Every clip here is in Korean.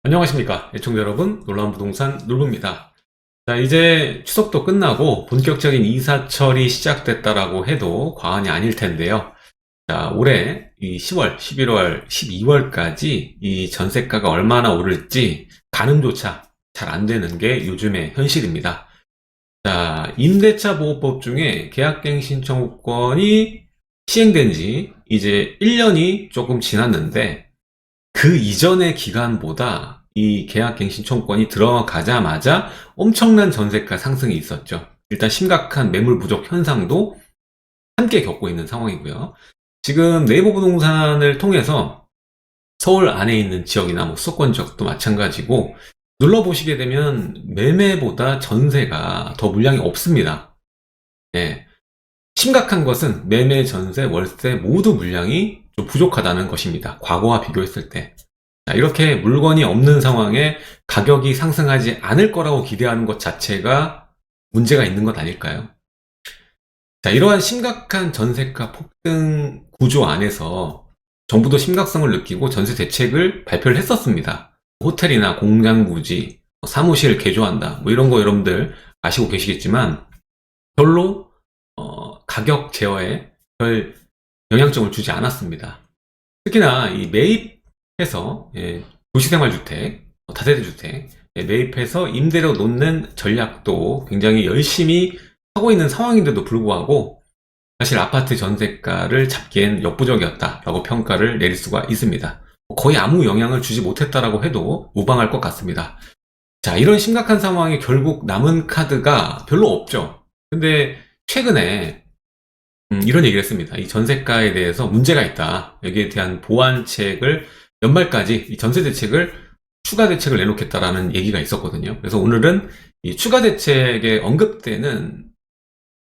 안녕하십니까 애청자 여러분, 놀라운 부동산 놀부입니다. 자, 이제 추석도 끝나고 본격적인 이사철이 시작됐다라고 해도 과언이 아닐 텐데요. 자, 올해 이 10월, 11월, 12월까지 이 전세가가 얼마나 오를지 가늠조차 잘 안 되는 게 요즘의 현실입니다. 자, 임대차 보호법 중에 계약갱 신청권이 시행된 지 이제 1년이 조금 지났는데, 그 이전의 기간보다 이 계약갱신청권이 들어가자마자 엄청난 전세가 상승이 있었죠. 일단 심각한 매물 부족 현상도 함께 겪고 있는 상황이고요. 지금 네이버 부동산을 통해서 서울 안에 있는 지역이나 뭐 수도권 지역도 마찬가지고, 눌러보시게 되면 매매보다 전세가 더 물량이 없습니다. 예. 심각한 것은 매매, 전세, 월세 모두 물량이 좀 부족하다는 것입니다. 과거와 비교했을 때. 자, 이렇게 물건이 없는 상황에 가격이 상승하지 않을 거라고 기대하는 것 자체가 문제가 있는 것 아닐까요? 자, 이러한 심각한 전세가 폭등 구조 안에서 정부도 심각성을 느끼고 전세 대책을 발표를 했었습니다. 호텔이나 공장 부지, 사무실 개조한다, 뭐 이런 거 여러분들 아시고 계시겠지만 별로 가격 제어에 별 영향점을 주지 않았습니다. 특히나 이 매입해서 도시생활주택, 다세대주택 매입해서 임대료 놓는 전략도 굉장히 열심히 하고 있는 상황인데도 불구하고 사실 아파트 전세가를 잡기엔 역부족이었다라고 평가를 내릴 수가 있습니다. 거의 아무 영향을 주지 못했다라고 해도 무방할 것 같습니다. 자, 이런 심각한 상황에 결국 남은 카드가 별로 없죠. 근데 최근에 이런 얘기를 했습니다. 이 전세가에 대해서 문제가 있다. 여기에 대한 보완책을 연말까지 이 전세 대책을 추가 대책을 내놓겠다라는 얘기가 있었거든요. 그래서 오늘은 이 추가 대책에 언급되는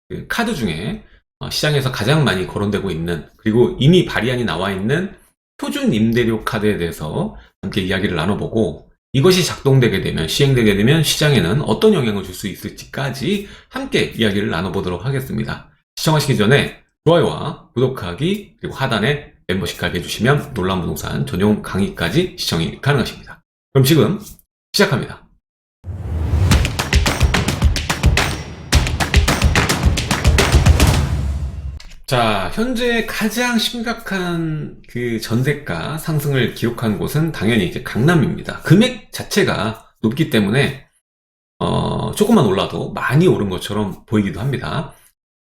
그 카드 중에 시장에서 가장 많이 거론되고 있는, 그리고 이미 발의안이 나와 있는 표준 임대료 카드에 대해서 함께 이야기를 나눠보고, 이것이 작동되게 되면, 시행되게 되면 시장에는 어떤 영향을 줄 수 있을지까지 함께 이야기를 나눠보도록 하겠습니다. 시청하시기 전에 좋아요와 구독하기, 그리고 하단에 멤버십 가입해주시면 놀라운 부동산 전용 강의까지 시청이 가능하십니다. 그럼 지금 시작합니다. 자, 현재 가장 심각한 그 전세가 상승을 기록한 곳은 당연히 이제 강남입니다. 금액 자체가 높기 때문에 조금만 올라도 많이 오른 것처럼 보이기도 합니다.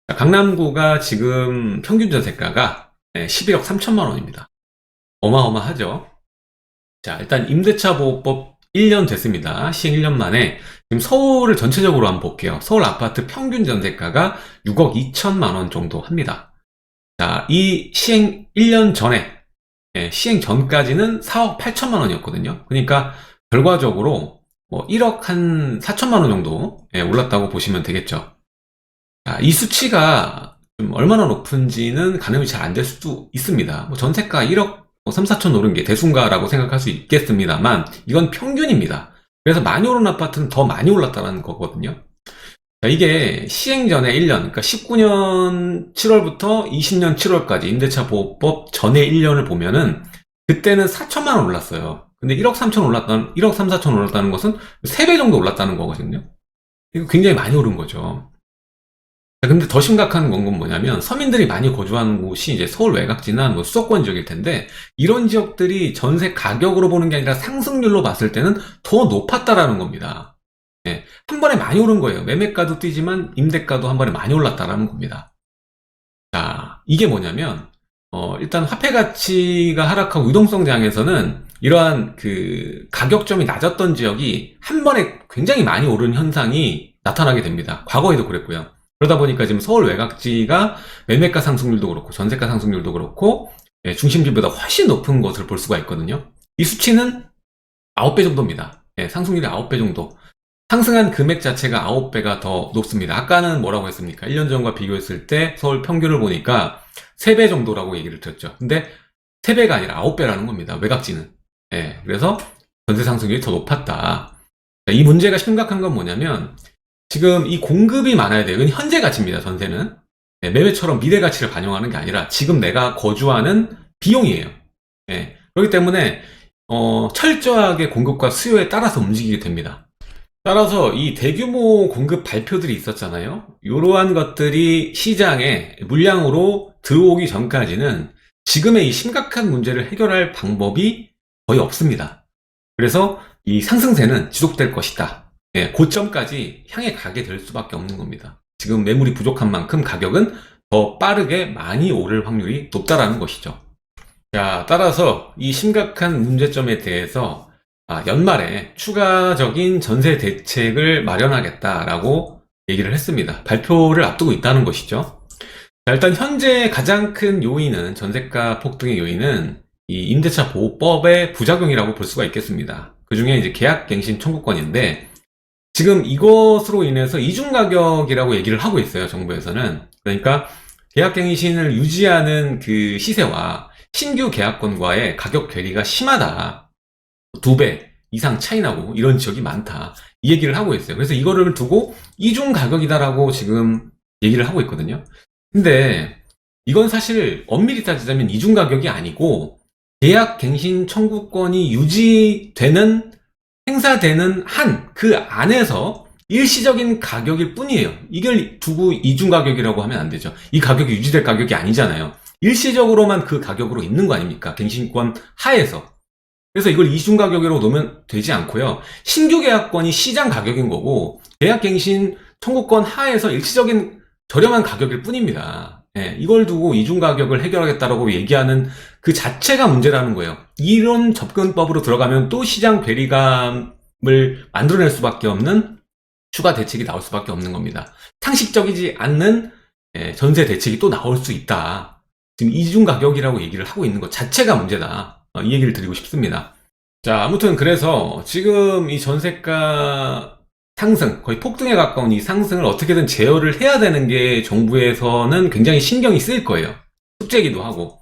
자, 강남구가 지금 평균 전세가가 11억 3천만 원입니다. 어마어마하죠. 자, 일단 임대차 보호법 1년 됐습니다. 시행 1년 만에 지금 서울을 전체적으로 한번 볼게요. 서울 아파트 평균 전세가가 6억 2천만 원 정도 합니다. 자, 이 시행 1년 전에, 시행 전까지는 4억 8천만 원이었거든요. 그러니까 결과적으로 뭐 1억 한 4천만 원 정도 올랐다고 보시면 되겠죠. 자, 이 수치가 좀 얼마나 높은지는 가늠이 잘 안 될 수도 있습니다. 뭐 전세가 1억 3, 4천 오른 게 대수인가라고 생각할 수 있겠습니다만, 이건 평균입니다. 그래서 많이 오른 아파트는 더 많이 올랐다는 거거든요. 자, 이게 시행 전에 1년, 그러니까 19년 7월부터 20년 7월까지 임대차 보호법 전에 1년을 보면은 그때는 4천만 원 올랐어요. 근데 1억 3천 올랐다는, 1억 3, 4천 올랐다는 것은 3배 정도 올랐다는 거거든요. 이거 굉장히 많이 오른 거죠. 자, 근데 더 심각한 건 뭐냐면, 서민들이 많이 거주하는 곳이 이제 서울 외곽지나 뭐 수도권 지역일 텐데, 이런 지역들이 전세 가격으로 보는 게 아니라 상승률로 봤을 때는 더 높았다라는 겁니다. 한 번에 많이 오른 거예요. 매매가도 뛰지만 임대가도 한 번에 많이 올랐다라는 겁니다. 자, 이게 뭐냐면 일단 화폐 가치가 하락하고 유동성 장에서는 이러한 그 가격점이 낮았던 지역이 한 번에 굉장히 많이 오른 현상이 나타나게 됩니다. 과거에도 그랬고요. 그러다 보니까 지금 서울 외곽지가 매매가 상승률도 그렇고 전세가 상승률도 그렇고 중심지보다 훨씬 높은 것을 볼 수가 있거든요. 이 수치는 9배 정도입니다. 상승률이 9배 정도. 상승한 금액 자체가 9배가 더 높습니다. 아까는 뭐라고 했습니까? 1년 전과 비교했을 때 서울 평균을 보니까 3배 정도라고 얘기를 드렸죠. 근데 3배가 아니라 9배라는 겁니다. 외곽지는. 그래서 전세 상승률이 더 높았다. 이 문제가 심각한 건 뭐냐면, 지금 이 공급이 많아야 돼요. 이건 현재 가치입니다. 전세는. 매매처럼 미래 가치를 반영하는 게 아니라 지금 내가 거주하는 비용이에요. 그렇기 때문에 철저하게 공급과 수요에 따라서 움직이게 됩니다. 따라서 이 대규모 공급 발표들이 있었잖아요. 이러한 것들이 시장에 물량으로 들어오기 전까지는 지금의 이 심각한 문제를 해결할 방법이 거의 없습니다. 그래서 이 상승세는 지속될 것이다. 예, 고점까지 향해 가게 될 수밖에 없는 겁니다. 지금 매물이 부족한 만큼 가격은 더 빠르게 많이 오를 확률이 높다라는 것이죠. 자, 따라서 이 심각한 문제점에 대해서 연말에 추가적인 전세 대책을 마련하겠다라고 얘기를 했습니다. 발표를 앞두고 있다는 것이죠. 자, 일단 현재 가장 큰 요인은, 전세가 폭등의 요인은 이 임대차 보호법의 부작용이라고 볼 수가 있겠습니다. 그 중에 이제 계약갱신 청구권인데, 지금 이것으로 인해서 이중 가격이라고 얘기를 하고 있어요, 정부에서는. 그러니까 계약갱신을 유지하는 그 시세와 신규 계약권과의 가격 괴리가 심하다. 2배 이상 차이 나고 이런 지역이 많다. 이 얘기를 하고 있어요. 그래서 이거를 두고 이중 가격이다라고 지금 얘기를 하고 있거든요. 근데 이건 사실 엄밀히 따지자면 이중 가격이 아니고 계약갱신 청구권이 유지되는, 행사되는 한 그 안에서 일시적인 가격일 뿐이에요. 이걸 두고 이중 가격이라고 하면 안 되죠. 이 가격이 유지될 가격이 아니잖아요. 일시적으로만 그 가격으로 있는 거 아닙니까? 갱신권 하에서. 그래서 이걸 이중 가격으로 놓으면 되지 않고요. 신규 계약권이 시장 가격인 거고 계약갱신 청구권 하에서 일시적인 저렴한 가격일 뿐입니다. 예, 이걸 두고 이중 가격을 해결하겠다라고 얘기하는 그 자체가 문제라는 거예요. 이런 접근법으로 들어가면 또 시장 괴리감을 만들어낼 수밖에 없는 추가 대책이 나올 수밖에 없는 겁니다. 상식적이지 않는 전세 대책이 또 나올 수 있다. 지금 이중 가격이라고 얘기를 하고 있는 것 자체가 문제다. 이 얘기를 드리고 싶습니다. 자, 아무튼 그래서 지금 이 전세가 상승, 거의 폭등에 가까운 이 상승을 어떻게든 제어를 해야 되는 게 정부에서는 굉장히 신경이 쓰일 거예요. 숙제기도 하고.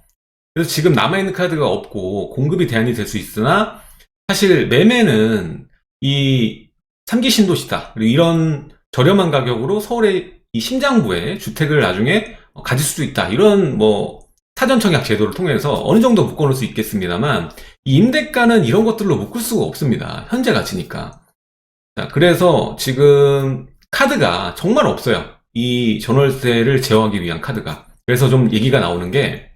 그래서 지금 남아있는 카드가 없고 공급이 대안이 될 수 있으나 사실 매매는 이 3기 신도시다. 그리고 이런 저렴한 가격으로 서울의 이 심장부에 주택을 나중에 가질 수도 있다. 이런 사전청약 제도를 통해서 어느 정도 묶어놓을 수 있겠습니다만 이 임대가는 이런 것들로 묶을 수가 없습니다. 현재 가치니까. 자, 그래서 지금 카드가 정말 없어요. 이 전월세를 제어하기 위한 카드가. 그래서 좀 얘기가 나오는 게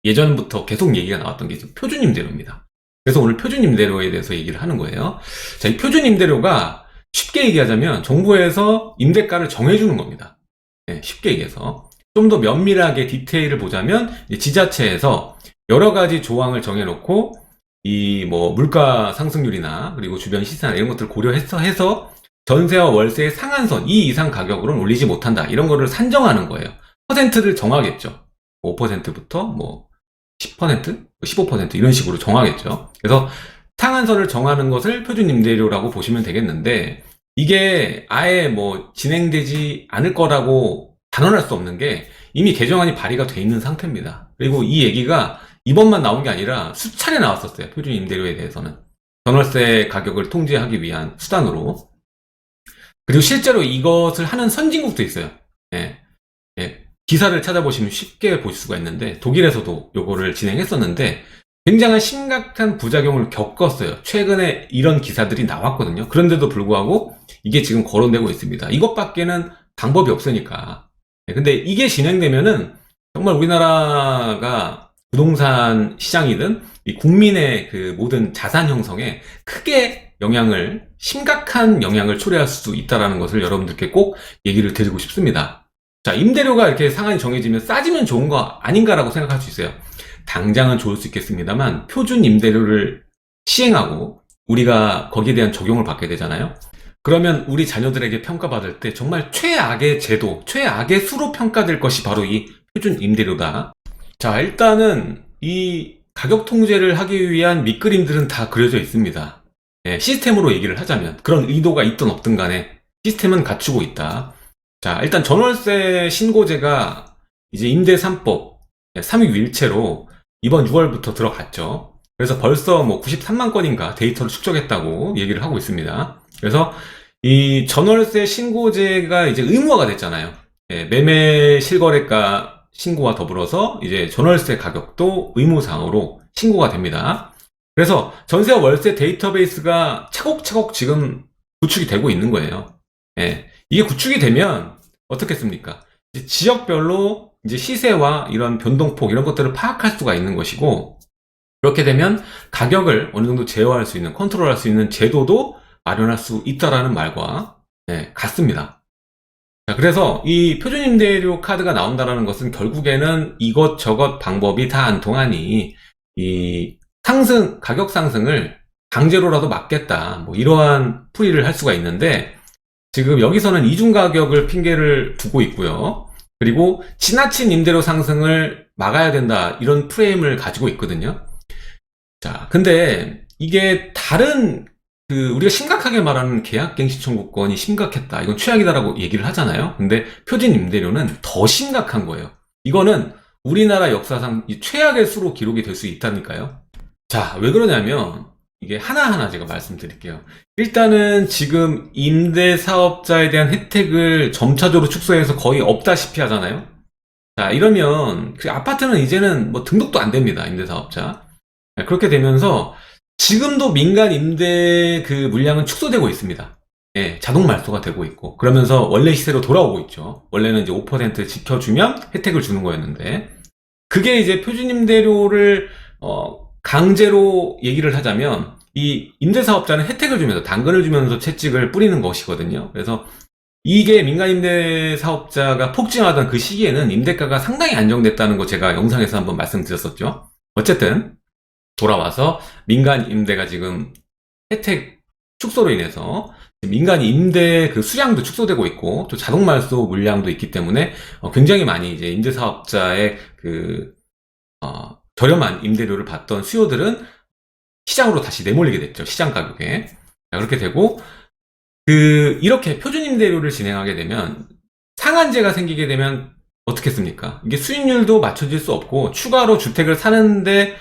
예전부터 계속 얘기가 나왔던 게 표준임대료입니다. 그래서 오늘 표준임대료에 대해서 얘기를 하는 거예요. 자, 이 표준임대료가 쉽게 얘기하자면 정부에서 임대가를 정해주는 겁니다. 네, 쉽게 얘기해서. 좀 더 면밀하게 디테일을 보자면 지자체에서 여러 가지 조항을 정해놓고 이 물가 상승률이나 그리고 주변 시세나 이런 것들을 고려해서 전세와 월세의 상한선 이 이상 가격으로는 올리지 못한다. 이런 거를 산정하는 거예요. 퍼센트를 정하겠죠. 5%부터 10%, 15% 이런 식으로 정하겠죠. 그래서 상한선을 정하는 것을 표준임대료라고 보시면 되겠는데 이게 아예 진행되지 않을 거라고 단언할 수 없는 게 이미 개정안이 발의가 돼 있는 상태입니다. 그리고 이 얘기가 이번만 나온 게 아니라 수차례 나왔었어요. 표준임대료에 대해서는. 전월세 가격을 통제하기 위한 수단으로. 그리고 실제로 이것을 하는 선진국도 있어요. 예. 예. 기사를 찾아보시면 쉽게 볼 수가 있는데 독일에서도 요거를 진행했었는데 굉장한 심각한 부작용을 겪었어요. 최근에 이런 기사들이 나왔거든요. 그런데도 불구하고 이게 지금 거론되고 있습니다. 이것밖에는 방법이 없으니까. 근데 이게 진행되면은 정말 우리나라가 부동산 시장이든 이 국민의 그 모든 자산 형성에 크게 심각한 영향을 초래할 수 있다는 것을 여러분들께 꼭 얘기를 드리고 싶습니다. 자, 임대료가 이렇게 상한이 정해지면 싸지면 좋은 거 아닌가라고 생각할 수 있어요. 당장은 좋을 수 있겠습니다만 표준 임대료를 시행하고 우리가 거기에 대한 적용을 받게 되잖아요. 그러면 우리 자녀들에게 평가받을 때 정말 최악의 제도, 최악의 수로 평가될 것이 바로 이 표준 임대료다. 자, 일단은 이 가격 통제를 하기 위한 밑그림들은 다 그려져 있습니다. 시스템으로 얘기를 하자면 그런 의도가 있든 없든 간에 시스템은 갖추고 있다. 자, 일단 전월세 신고제가 이제 임대 3법 3위 일체로 이번 6월부터 들어갔죠. 그래서 벌써 93만 건인가 데이터를 축적했다고 얘기를 하고 있습니다. 그래서 이 전월세 신고제가 이제 의무화가 됐잖아요. 매매 실거래가 신고와 더불어서 이제 전월세 가격도 의무사항으로 신고가 됩니다. 그래서 전세와 월세 데이터베이스가 차곡차곡 지금 구축이 되고 있는 거예요. 예. 이게 구축이 되면 어떻겠습니까? 이제 지역별로 이제 시세와 이런 변동폭 이런 것들을 파악할 수가 있는 것이고, 그렇게 되면 가격을 어느 정도 제어할 수 있는, 컨트롤할 수 있는 제도도 마련할 수 있다라는 말과 같습니다. 자, 그래서 이 표준임대료 카드가 나온다는 것은 결국에는 이것저것 방법이 다 안 통하니 이 가격 상승을 강제로라도 막겠다, 뭐 이러한 풀이를 할 수가 있는데, 지금 여기서는 이중 가격을 핑계를 두고 있고요. 그리고 지나친 임대료 상승을 막아야 된다, 이런 프레임을 가지고 있거든요. 자, 근데 이게 다른 우리가 심각하게 말하는 계약갱신 청구권이 심각했다, 이건 최악이다라고 얘기를 하잖아요. 근데 표준 임대료는 더 심각한 거예요. 이거는 우리나라 역사상 최악의 수로 기록이 될 수 있다니까요. 자, 왜 그러냐면 이게 하나하나 제가 말씀드릴게요. 일단은 지금 임대사업자에 대한 혜택을 점차적으로 축소해서 거의 없다시피 하잖아요. 자, 이러면 그 아파트는 이제는 뭐 등록도 안 됩니다, 임대사업자. 그렇게 되면서 지금도 민간 임대 그 물량은 축소되고 있습니다. 예, 자동 말소가 되고 있고, 그러면서 원래 시세로 돌아오고 있죠. 원래는 이제 5% 지켜주면 혜택을 주는 거였는데, 그게 이제 표준임대료를 강제로 얘기를 하자면 이 임대사업자는 혜택을 주면서, 당근을 주면서 채찍을 뿌리는 것이거든요. 그래서 이게 민간 임대사업자가 폭증하던 그 시기에는 임대가가 상당히 안정됐다는 거 제가 영상에서 한번 말씀드렸었죠. 어쨌든 돌아와서 민간 임대가 지금 혜택 축소로 인해서 민간 임대 그 수량도 축소되고 있고, 또 자동 말소 물량도 있기 때문에 굉장히 많이 이제 임대사업자의 저렴한 임대료를 받던 수요들은 시장으로 다시 내몰리게 됐죠. 시장 가격에. 그렇게 되고, 이렇게 표준 임대료를 진행하게 되면 상한제가 생기게 되면 어떻겠습니까? 이게 수익률도 맞춰질 수 없고, 추가로 주택을 사는데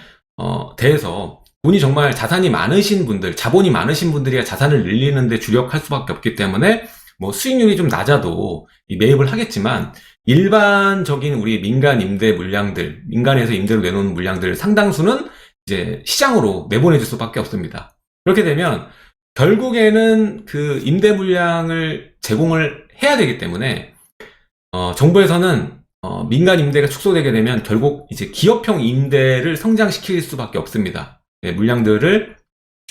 대해서 돈이 정말 자산이 많으신 분들, 자본이 많으신 분들이야 자산을 늘리는데 주력할 수밖에 없기 때문에 뭐 수익률이 좀 낮아도 매입을 하겠지만, 일반적인 우리 민간 임대 물량들, 민간에서 임대로 내놓은 물량들 상당수는 이제 시장으로 내보내줄 수밖에 없습니다. 그렇게 되면 결국에는 그 임대 물량을 제공을 해야 되기 때문에 정부에서는 민간 임대가 축소되게 되면 결국 이제 기업형 임대를 성장시킬 수밖에 없습니다. 물량들을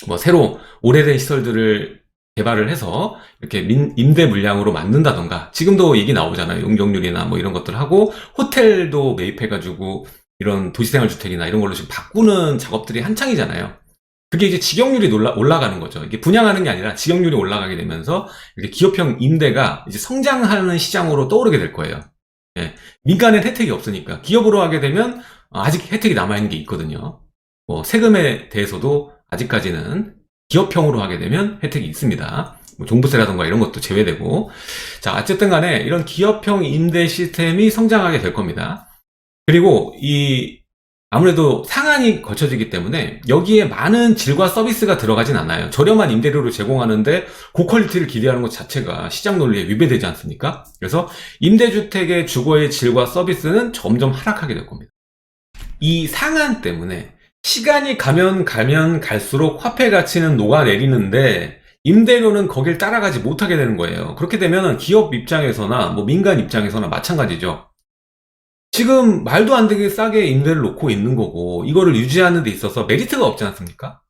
뭐 새로 오래된 시설들을 개발을 해서 이렇게 임대 물량으로 만든다던가, 지금도 얘기 나오잖아요. 용적률이나 뭐 이런 것들 하고, 호텔도 매입해가지고 이런 도시생활주택이나 이런 걸로 지금 바꾸는 작업들이 한창이잖아요. 그게 이제 직영률이 올라가는 거죠. 이게 분양하는 게 아니라 직영률이 올라가게 되면서 이렇게 기업형 임대가 이제 성장하는 시장으로 떠오르게 될 거예요. 예. 민간엔 혜택이 없으니까 기업으로 하게 되면 아직 혜택이 남아있는 게 있거든요. 뭐 세금에 대해서도 아직까지는 기업형으로 하게 되면 혜택이 있습니다. 뭐 종부세라든가 이런 것도 제외되고. 자, 어쨌든 간에 이런 기업형 임대 시스템이 성장하게 될 겁니다. 그리고 아무래도 상한이 거쳐지기 때문에 여기에 많은 질과 서비스가 들어가진 않아요. 저렴한 임대료를 제공하는데 고퀄리티를 기대하는 것 자체가 시장 논리에 위배되지 않습니까? 그래서 임대주택의 주거의 질과 서비스는 점점 하락하게 될 겁니다. 이 상한 때문에 시간이 가면 갈수록 화폐 가치는 녹아내리는데 임대료는 거길 따라가지 못하게 되는 거예요. 그렇게 되면 기업 입장에서나 뭐 민간 입장에서나 마찬가지죠. 지금 말도 안 되게 싸게 임대를 놓고 있는 거고, 이거를 유지하는 데 있어서 메리트가 없지 않습니까?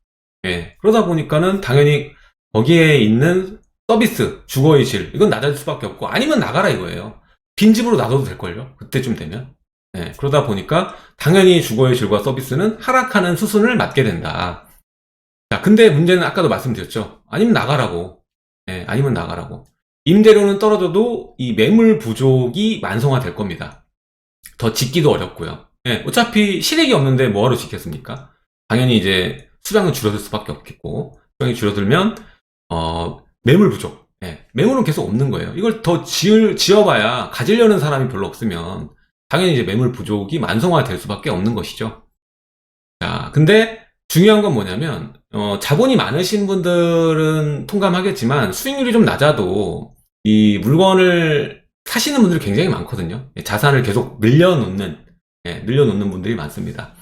예. 그러다 보니까는 당연히 거기에 있는 서비스, 주거의 질, 이건 낮아질 수밖에 없고, 아니면 나가라 이거예요. 빈집으로 놔둬도 될걸요? 그때쯤 되면. 예. 그러다 보니까 당연히 주거의 질과 서비스는 하락하는 수순을 맞게 된다. 자, 근데 문제는 아까도 말씀드렸죠. 아니면 나가라고. 예. 아니면 나가라고. 임대료는 떨어져도 이 매물 부족이 만성화 될 겁니다. 더 짓기도 어렵고요. 예, 어차피 실익이 없는데 뭐하러 짓겠습니까? 당연히 이제 수량은 줄어들 수밖에 없겠고, 수량이 줄어들면 매물 부족. 예, 매물은 계속 없는 거예요. 이걸 더 지어봐야 가지려는 사람이 별로 없으면 당연히 이제 매물 부족이 만성화 될 수밖에 없는 것이죠. 자, 근데 중요한 건 뭐냐면 자본이 많으신 분들은 통감하겠지만 수익률이 좀 낮아도 이 물건을 사시는 분들이 굉장히 많거든요. 자산을 계속 늘려놓는 분들이 많습니다.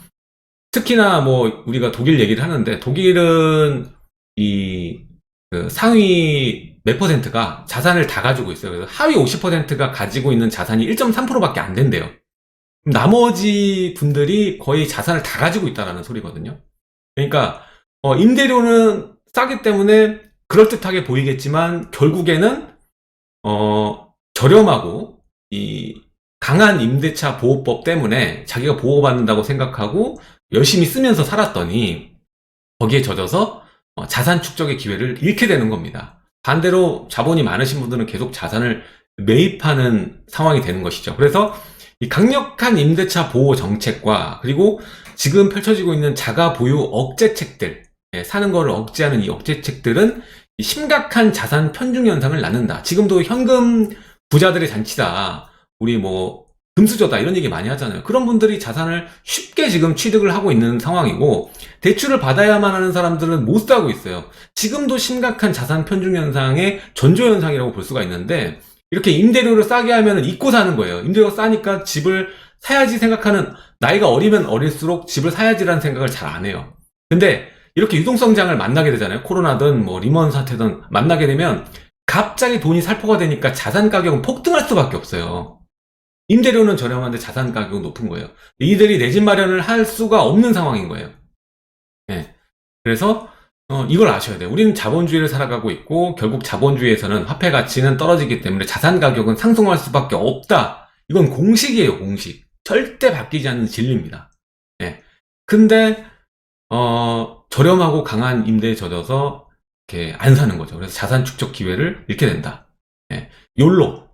특히나 뭐 우리가 독일 얘기를 하는데 독일은 그 상위 몇 퍼센트가 자산을 다 가지고 있어요. 그래서 하위 50%가 가지고 있는 자산이 1.3%밖에 안 된대요. 나머지 분들이 거의 자산을 다 가지고 있다는 소리거든요. 그러니까 임대료는 싸기 때문에 그럴듯하게 보이겠지만 결국에는 저렴하고 이 강한 임대차 보호법 때문에 자기가 보호받는다고 생각하고 열심히 쓰면서 살았더니 거기에 젖어서 자산 축적의 기회를 잃게 되는 겁니다. 반대로 자본이 많으신 분들은 계속 자산을 매입하는 상황이 되는 것이죠. 그래서 이 강력한 임대차 보호 정책과 그리고 지금 펼쳐지고 있는 자가 보유 억제책들, 사는 거를 억제하는 이 억제책들은 심각한 자산 편중 현상을 낳는다. 지금도 현금 부자들의 잔치다. 우리 뭐 금수저다 이런 얘기 많이 하잖아요. 그런 분들이 자산을 쉽게 지금 취득을 하고 있는 상황이고 대출을 받아야만 하는 사람들은 못 사고 있어요. 지금도 심각한 자산 편중 현상의 전조 현상이라고 볼 수가 있는데 이렇게 임대료를 싸게 하면 잊고 사는 거예요. 임대료가 싸니까 집을 사야지 생각하는 나이가 어리면 어릴수록 집을 사야지라는 생각을 잘 안 해요. 근데 이렇게 유동성장을 만나게 되잖아요. 코로나든 뭐 리먼 사태든 만나게 되면 갑자기 돈이 살포가 되니까 자산 가격은 폭등할 수밖에 없어요. 임대료는 저렴한데 자산 가격은 높은 거예요. 이들이 내 집 마련을 할 수가 없는 상황인 거예요. 네. 그래서 이걸 아셔야 돼요. 우리는 자본주의를 살아가고 있고 결국 자본주의에서는 화폐 가치는 떨어지기 때문에 자산 가격은 상승할 수밖에 없다. 이건 공식이에요, 공식. 절대 바뀌지 않는 진리입니다. 네. 근데 저렴하고 강한 임대에 젖어서 이렇게 안 사는 거죠. 그래서 자산 축적 기회를 잃게 된다. 예. 욜로,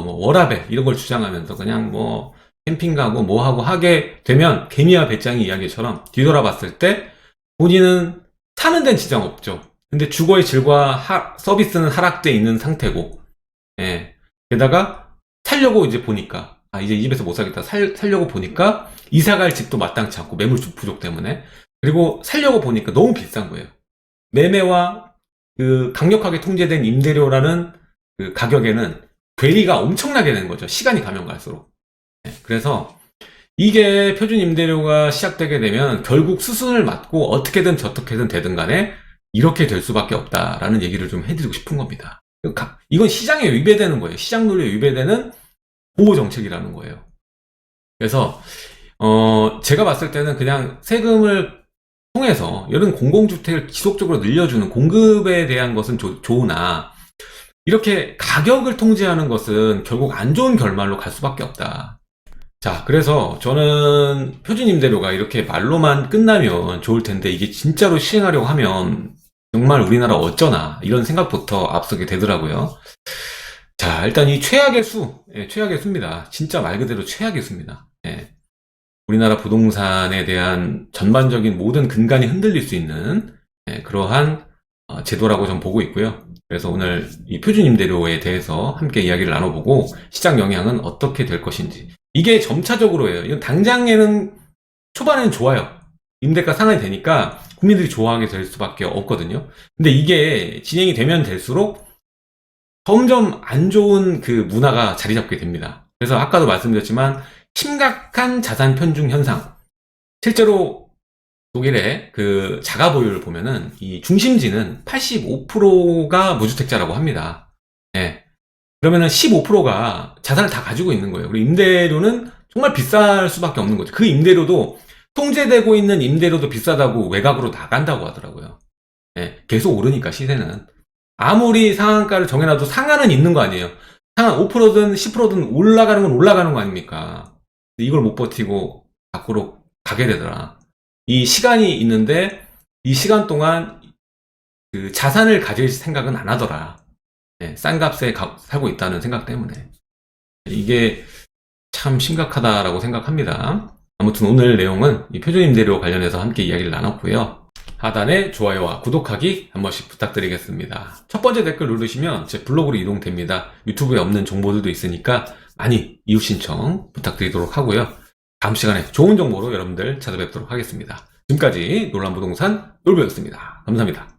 뭐 워라밸 이런 걸 주장하면서 그냥 뭐 캠핑 가고 뭐 하고 하게 되면 개미와 배짱이 이야기처럼 뒤돌아봤을 때 본인은 사는 데는 지장 없죠. 근데 주거의 질과 서비스는 하락돼 있는 상태고, 예. 게다가 살려고 이제 보니까 이제 이 집에서 못 살겠다 살려고 보니까 이사갈 집도 마땅치 않고 매물 부족 때문에 그리고 살려고 보니까 너무 비싼 거예요. 매매와 그 강력하게 통제된 임대료라는 그 가격에는 괴리가 엄청나게 되는 거죠. 시간이 가면 갈수록. 네, 그래서 이게 표준 임대료가 시작되게 되면 결국 수순을 맞고 어떻게든 저떻게든 되든 간에 이렇게 될 수밖에 없다라는 얘기를 좀 해드리고 싶은 겁니다. 이건 시장에 위배되는 거예요. 시장 논리에 위배되는 보호 정책이라는 거예요. 그래서 제가 봤을 때는 그냥 세금을 통해서 이런 공공주택을 지속적으로 늘려주는 공급에 대한 것은 좋으나 이렇게 가격을 통제하는 것은 결국 안 좋은 결말로 갈 수밖에 없다. 자, 그래서 저는 표준임대료가 이렇게 말로만 끝나면 좋을 텐데 이게 진짜로 시행하려고 하면 정말 우리나라 어쩌나 이런 생각부터 앞서게 되더라고요. 자, 일단 이 최악의 수입니다. 진짜 말 그대로 최악의 수입니다. 예. 우리나라 부동산에 대한 전반적인 모든 근간이 흔들릴 수 있는 그러한 제도라고 저는 보고 있고요. 그래서 오늘 이 표준임대료에 대해서 함께 이야기를 나눠보고 시장 영향은 어떻게 될 것인지 이게 점차적으로 해요. 이건 당장에는 초반에는 좋아요. 임대가 상한이 되니까 국민들이 좋아하게 될 수밖에 없거든요. 근데 이게 진행이 되면 될수록 점점 안 좋은 그 문화가 자리 잡게 됩니다. 그래서 아까도 말씀드렸지만 심각한 자산 편중 현상. 실제로 독일의 그 자가 보유를 보면은 이 중심지는 85%가 무주택자라고 합니다. 예. 그러면은 15%가 자산을 다 가지고 있는 거예요. 그리고 임대료는 정말 비쌀 수밖에 없는 거죠. 그 임대료도 통제되고 있는 임대료도 비싸다고 외곽으로 나간다고 하더라고요. 예. 계속 오르니까 시세는. 아무리 상한가를 정해놔도 상한은 있는 거 아니에요. 상한 5%든 10%든 올라가는 건 올라가는 거 아닙니까? 이걸 못 버티고 밖으로 가게 되더라. 이 시간이 있는데 이 시간 동안 그 자산을 가질 생각은 안 하더라. 네, 싼 값에 살고 있다는 생각 때문에. 이게 참 심각하다라고 생각합니다. 아무튼 오늘 내용은 이 표준임대료 관련해서 함께 이야기를 나눴고요. 하단에 좋아요와 구독하기 한 번씩 부탁드리겠습니다. 첫 번째 댓글 누르시면 제 블로그로 이동됩니다. 유튜브에 없는 정보들도 있으니까 많이 이웃 신청 부탁드리도록 하고요. 다음 시간에 좋은 정보로 여러분들 찾아뵙도록 하겠습니다. 지금까지 놀란부동산 놀부였습니다. 감사합니다.